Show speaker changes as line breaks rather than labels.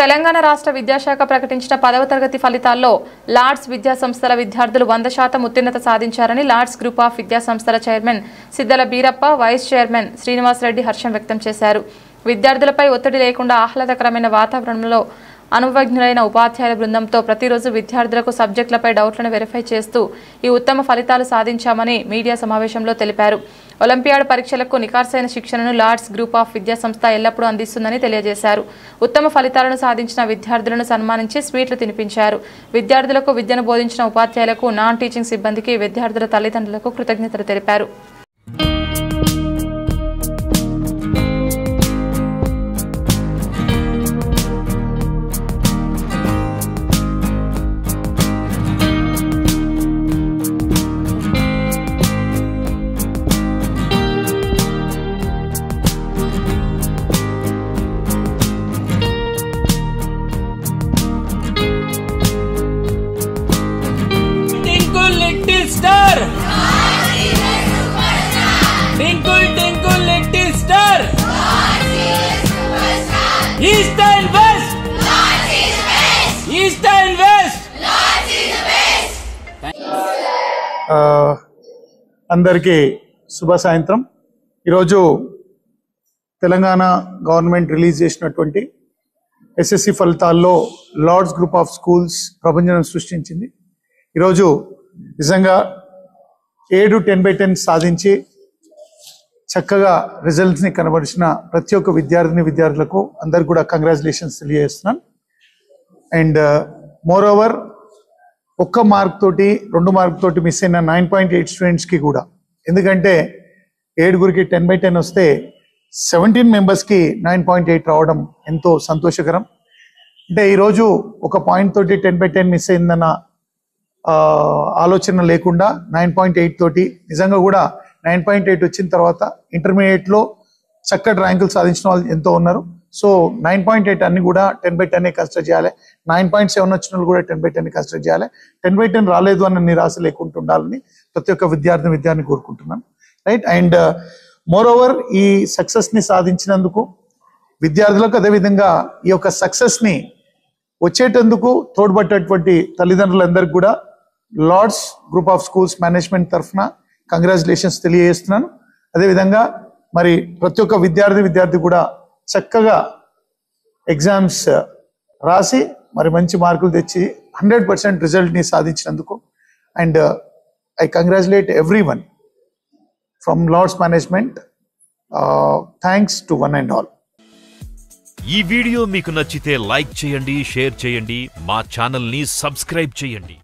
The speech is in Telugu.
తెలంగాణ రాష్ట్ర విద్యాశాఖ ప్రకటించిన 10వ తరగతి ఫలితాల్లో లార్డ్స్ విద్యాసంస్థల విద్యార్థులు 100% ఉత్తీర్ణత సాధించారని లార్డ్స్ గ్రూప్ ఆఫ్ విద్యాసంస్థల chairman Siddala Beerappa, vice chairman Srinivas Reddy హర్షం వ్యక్తం చేశారు. విద్యార్థులపై ఒత్తిడి లేకుండా ఆహ్లాదకరమైన వాతావరణంలో అనుభవజ్ఞులైన ఉపాధ్యాయుల బృందంతో ప్రతిరోజు విద్యార్థులకు సబ్జెక్టులపై డౌట్లను వెరిఫై చేస్తూ ఈ ఉత్తమ ఫలితాలు సాధించామని మీడియా సమావేశంలో తెలిపారు. ఒలింపియాడ్ పరీక్షలకు నికార్సైన శిక్షణను లార్డ్స్ గ్రూప్ ఆఫ్ విద్యాసంస్థ ఎల్లప్పుడూ అందిస్తుందని తెలియజేశారు. ఉత్తమ ఫలితాలను సాధించిన విద్యార్థులను సన్మానించి స్వీట్లు తినిపించారు. విద్యార్థులకు విద్యను బోధించిన ఉపాధ్యాయులకు, నాన్ టీచింగ్ సిబ్బందికి, విద్యార్థుల తల్లిదండ్రులకు కృతజ్ఞతలు తెలిపారు.
Star, twinkle twinkle little star, east and west, east and west.
అందరికీ శుభ సాయంత్రం. ఈరోజు తెలంగాణ గవర్నమెంట్ రిలీజ్ చేసినటువంటి ఎస్ఎస్సి ఫలితాల్లో లార్డ్స్ గ్రూప్ ఆఫ్ స్కూల్స్ ప్రపంచం సృష్టించింది. ఈరోజు నిజంగా 7 10/10 సాధించి చక్కగా రిజల్ట్స్ని కనబరిచిన ప్రతి ఒక్క విద్యార్థులకు అందరికి కూడా కంగ్రాచులేషన్స్ తెలియజేస్తున్నాను. అండ్ మోర్ ఓవర్ 1 మార్క్ తోటి 2 మార్క్ తోటి మిస్ అయిన 9.8 స్టూడెంట్స్కి కూడా, ఎందుకంటే 7గురికి 10/10 వస్తే 17 మెంబర్స్కి 9.8 రావడం ఎంతో సంతోషకరం. అంటే ఈరోజు 1 పాయింట్ తోటి 10/10 మిస్ అయిందన్న ఆలోచన లేకుండా 9.8 తోటి నిజంగా కూడా 9.8 వచ్చిన తర్వాత ఇంటర్మీడియట్లో చక్కటి ర్యాంకులు సాధించిన వాళ్ళు ఎంతో ఉన్నారు. సో 9.8 అన్ని కూడా 10/10 కన్సిడర్ చేయాలి. 9.7 వచ్చిన వాళ్ళు కూడా 10/10 కన్సిడర్ చేయాలి. 10/10 రాలేదు అన్న నిరాశ లేకుండా ఉండాలని ప్రతి ఒక్క విద్యార్థిని కోరుకుంటున్నాను. రైట్. అండ్ మోర్ ఓవర్ ఈ సక్సెస్ని సాధించినందుకు విద్యార్థులకు, అదేవిధంగా ఈ యొక్క సక్సెస్ని వచ్చేటందుకు తోడ్పట్టేటువంటి తల్లిదండ్రులందరికీ కూడా Lords group of schools management తరఫున కంగ్రాచులేషన్స్ తెలియజేస్తున్నాను. అదేవిధంగా మరి ప్రతి ఒక్క విద్యార్థి కూడా చక్కగా ఎగ్జామ్స్ రాసి మరి మంచి మార్కులు తెచ్చి 100% రిజల్ట్ని సాధించినందుకు and I congratulate everyone from Lords management. Thanks to one and all.
ఈ వీడియో మీకు నచ్చితే లైక్ చేయండి, షేర్ చేయండి, మా ఛానల్ని సబ్స్క్రైబ్ చేయండి.